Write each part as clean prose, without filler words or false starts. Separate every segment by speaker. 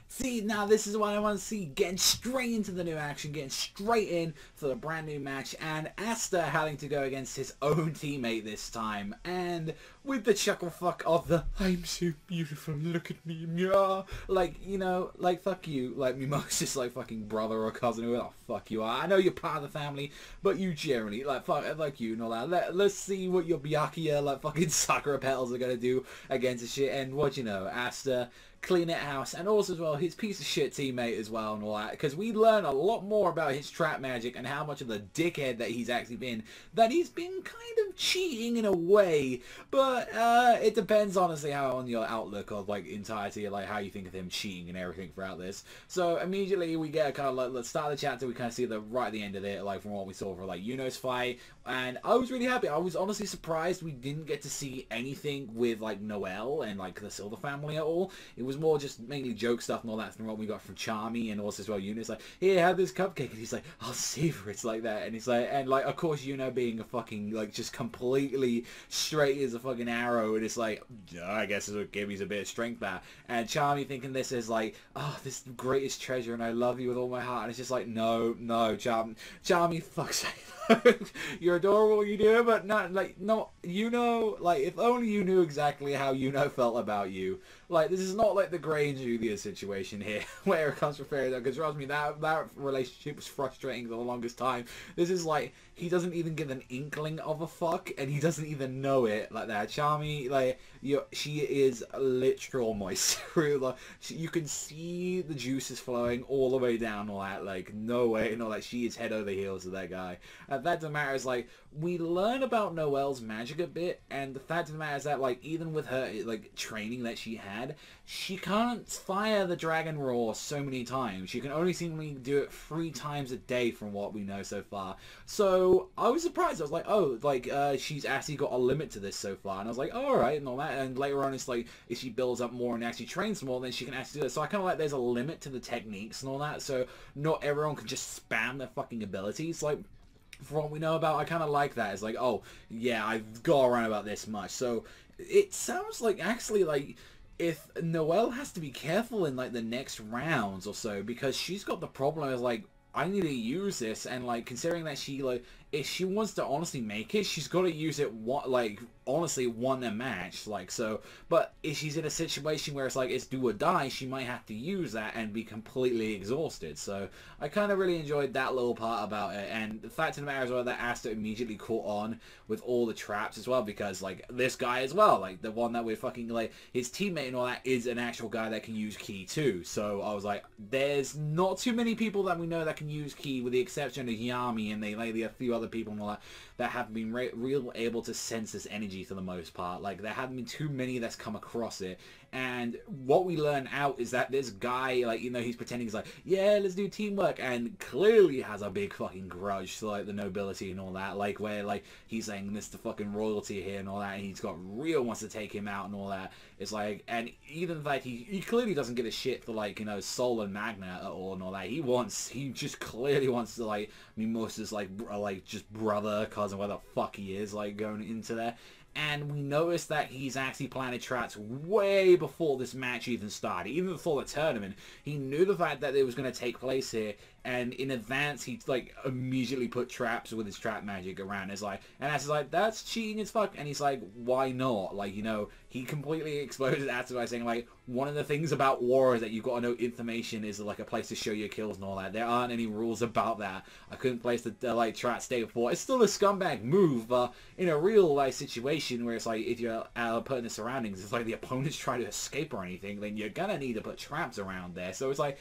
Speaker 1: See, now this is what I want to see. Getting straight into the new action, getting straight in for the brand new match, and Asta having to go against his own teammate this time, and with the chuckle fuck of the "I'm so beautiful, look at me, yeah," like, you know, like, fuck you, like, Mimosi's like fucking brother or cousin, who the fuck you are. I know you're part of the family, but you generally, like, fuck, like you and all that. Let's see what your Byakuya, like, fucking Sakura petals are gonna do against this shit, and what you know, Asta clean it house, and also as well his piece of shit teammate as well and all that, because we learn a lot more about his trap magic and how much of the dickhead that he's actually been, that he's been kind of cheating in a way, but it depends honestly how on your outlook of like entirety, like how you think of him cheating and everything throughout this. So immediately we get a kind of like, let's start the chapter, we kind of see the right at the end of it, like from what we saw for like Yuno's fight, and I was really happy. I was honestly surprised we didn't get to see anything with like Noelle and like the Silver family at all. It was more just mainly joke stuff and all that from what we got from Charmy, and also as well Yuno's like, here, have this cupcake, and he's like, I'll savor it, like that, and he's like, and like of course Yuno being a fucking like just completely straight as a fucking arrow, and it's like, yeah, I guess it'll give me a bit of strength there, and Charmy thinking this is like, oh, this is the greatest treasure and I love you with all my heart, and it's just like, no, Charmy, fuck's sake. You're adorable, you do, but not like, no, you know, like if only you knew exactly how Yuno felt about you. Like, this is not like the Grey and Julia situation here, where it comes from Fairy Tail, because trust me, that relationship was frustrating for the longest time. This is like, he doesn't even give an inkling of a fuck, and he doesn't even know it like that. Charmy, like, she is literal moist. You can see the juices flowing all the way down, all that, like, no way, no, like, she is head over heels to that guy. And that doesn't matter, is like, we learn about Noelle's magic a bit, and the fact of the matter is that, like, even with her, like, training that she had, she can't fire the Dragon Roar so many times. She can only seemingly do it 3 times a day from what we know so far. So, I was surprised. I was like, oh, like, she's actually got a limit to this so far. And I was like, oh, alright, and all that. And later on, it's like, if she builds up more and actually trains more, then she can actually do it. So I kind of like there's a limit to the techniques and all that. So, not everyone can just spam their fucking abilities. Like, for what we know about, I kind of like that. It's like, oh, yeah, I've got around about this much. So, it sounds like, actually, like, if Noelle has to be careful in, like, the next rounds or so, because she's got the problem of, like, I need to use this, and, like, considering that she, like, if she wants to honestly make it, she's got to use it, like, honestly, won a match, like, so, but if she's in a situation where it's like, it's do or die, she might have to use that and be completely exhausted, so I kind of really enjoyed that little part about it, and the fact of the matter as well that Asta immediately caught on with all the traps as well, because, like, this guy as well, like, the one that we're fucking, like, his teammate and all that is an actual guy that can use Ki too, so I was like, there's not too many people that we know that can use Ki, with the exception of Yami, and they, like, a few other people and all that have been real able to sense this energy for the most part. Like, there haven't been too many that's come across it, and what we learn out is that this guy, like, you know, he's pretending he's like, yeah, let's do teamwork, and clearly has a big fucking grudge to, like, the nobility and all that, like, where, like, he's saying this to fucking royalty here and all that, and he's got real wants to take him out and all that. It's like, and even like, he clearly doesn't give a shit for, like, you know, Sol and Magna at all and all that. He just clearly wants to, like, Mimosi's, like, just brother, cousin, where the fuck he is, like, going into there. And we noticed that he's actually planted traps way before this match even started. Even before the tournament, he knew the fact that it was going to take place here, and in advance he, like, immediately put traps with his trap magic around. It's like, and Asta's like, that's cheating as fuck, and he's like, why not? Like, you know, he completely exploded Asta by saying, like, one of the things about war is that you've got to know information is, like, a place to show your kills and all that. There aren't any rules about that. I couldn't place the, like, trap stay before. It's still a scumbag move, but in a real life situation where it's like, if you're put in the surroundings, it's like the opponent's trying to escape or anything, then you're gonna need to put traps around there. So it's like,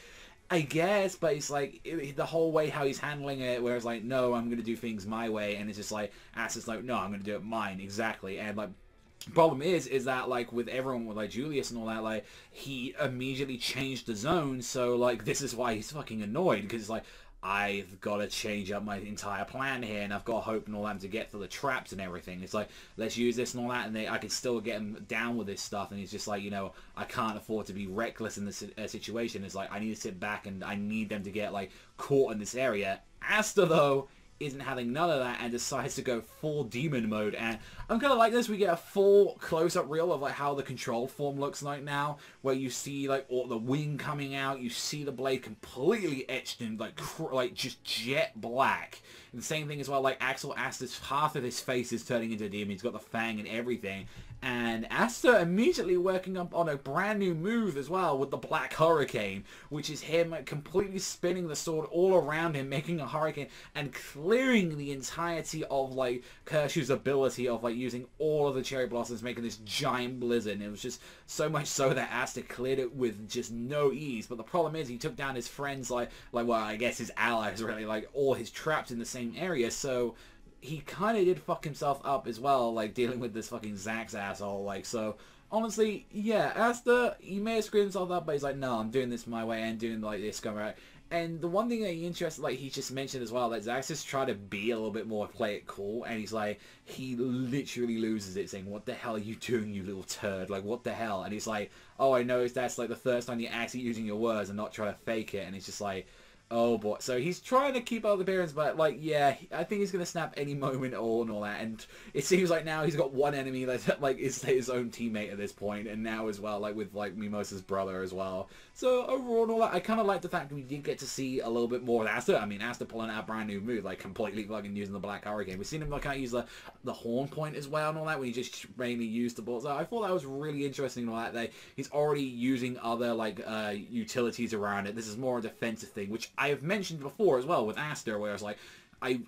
Speaker 1: I guess, but it's like, the whole way how he's handling it, where it's like, no, I'm going to do things my way, and it's just like, Asta's like, no, I'm going to do it mine, exactly, and, like, problem is that, like, with everyone with, like, Julius and all that, like, he immediately changed the zone, so, like, this is why he's fucking annoyed, because it's like, I've got to change up my entire plan here, and I've got hope and all that to get to the traps and everything. It's like, let's use this and all that, and I can still get him down with this stuff, and he's just like, you know, I can't afford to be reckless in this situation. It's like, I need to sit back, and I need them to get, like, caught in this area. Asta, though, isn't having none of that and decides to go full demon mode. And I'm kind of like this. We get a full close-up reel of like how the control form looks like now, where you see like all the wing coming out, you see the blade completely etched in like just jet black. And the same thing as well, like Axel Asta's half of his face is turning into a demon. He's got the fang and everything. And Asta immediately working up on a brand new move as well with the Black Hurricane, which is him completely spinning the sword all around him, making a hurricane and clearing the entirety of like Kershu's ability of like using all of the cherry blossoms, making this giant blizzard. And it was just so much so that Asta cleared it with just no ease. But the problem is he took down his friends like well, I guess his allies really, like all his traps in the same area. So he kind of did fuck himself up as well, like dealing with this fucking Zax asshole. Like, so honestly, yeah, Asta, he may have screwed himself up, but he's like, no, I'm doing this my way and doing like this going right. And the one thing that he interested, like he just mentioned as well, that Zax just tried to be a little bit more, play it cool, and he's like, he literally loses it, saying, what the hell are you doing, you little turd? Like, what the hell? And he's like, oh, I noticed that's like the first time you're actually using your words and not trying to fake it. And it's just like, oh boy. So he's trying to keep up the appearance, but like, yeah, I think he's gonna snap any moment at all and all that. And it seems like now he's got one enemy that like is his own teammate at this point, and now as well, like with like Mimosa's brother as well. So overall and all that, I kind of like the fact that we did get to see a little bit more of Asta. I mean, Asta pulling out a brand new move, like completely fucking using the Black Hurricane. We've seen him like kind of use the horn point as well and all that, when he just mainly used the balls. So I thought that was really interesting and all that. He's already using other like utilities around it. This is more a defensive thing, which I have mentioned before as well with Asta, where it's like,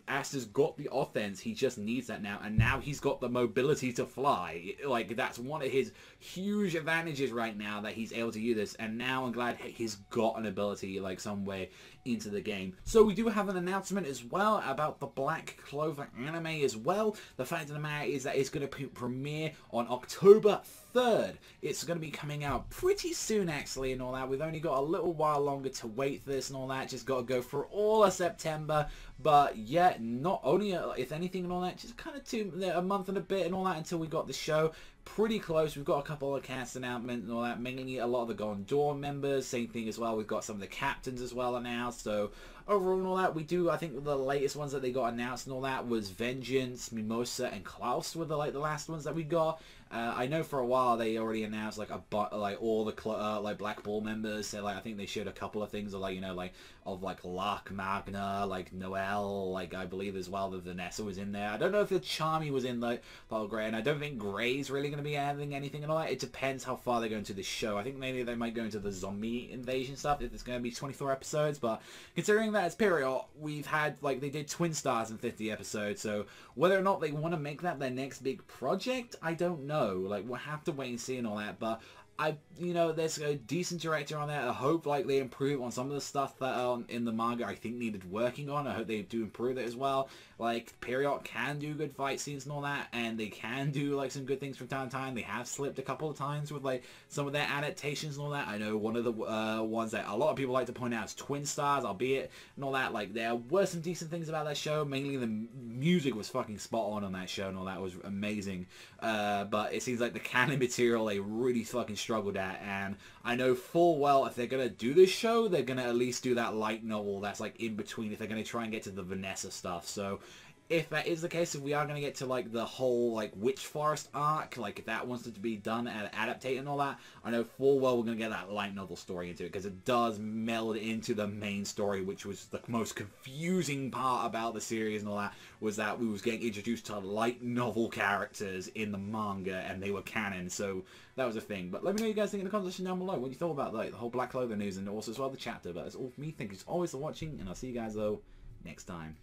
Speaker 1: Asta's got the offense, he just needs that now, and now he's got the mobility to fly. Like, that's one of his huge advantages right now, that he's able to use this, and now I'm glad he's got an ability, like, some way into the game. So we do have an announcement as well about the Black Clover anime as well. The fact of the matter is that it's going to premiere on October 3rd. It's going to be coming out pretty soon actually and all that. We've only got a little while longer to wait for this and all that. Just got to go for all of September. But yeah, not only, if anything and all that, just kind of a month and a bit and all that until we got the show. Pretty close. We've got a couple of cast announcements and all that, mainly a lot of the Golden Dawn members. Same thing as well, we've got some of the captains as well announced. So overall and all that, we do, I think the latest ones that they got announced and all that was Vengeance, Mimosa, and Klaus were the last ones that we got. I know for a while they already announced like all the like Black Ball members. So like I think they showed a couple of things of like, you know, like of like Lark, Magna, like Noelle, like I believe as well that Vanessa was in there. I don't know if the Charmy was in like Grey, and I don't think Grey's really going to be adding anything and all that. It depends how far they go into the show. I think maybe they might go into the zombie invasion stuff if it's going to be 24 episodes. But considering that it's period, we've had like they did Twin Stars in 50 episodes. So whether or not they want to make that their next big project, I don't know. Like, we'll have to wait and see and all that, but you know, there's a decent director on there. I hope like they improve on some of the stuff that in the manga I think needed working on. I hope they do improve it as well. Like, Period can do good fight scenes and all that, and they can do like some good things from time to time. They have slipped a couple of times with like some of their adaptations and all that. I know one of the ones that a lot of people like to point out is Twin Stars, albeit and all that. Like, there were some decent things about that show. Mainly the music was fucking spot on that show and all that was amazing. But it seems like the canon material they really fucking struggled at, and I know full well if they're gonna do this show, they're gonna at least do that light novel that's like in between if they're gonna try and get to the Vanessa stuff. So if that is the case, if we are going to get to like the whole like Witch Forest arc, like if that wants to be done and adapted and all that, I know full well we're going to get that light novel story into it, because it does meld into the main story, which was the most confusing part about the series and all that, was that we was getting introduced to light novel characters in the manga and they were canon. So that was a thing. But let me know what you guys think in the comment section down below, what you thought about like the whole Black Clover news and also as well the chapter. But that's all for me. Thank you as always for watching, and I'll see you guys though next time.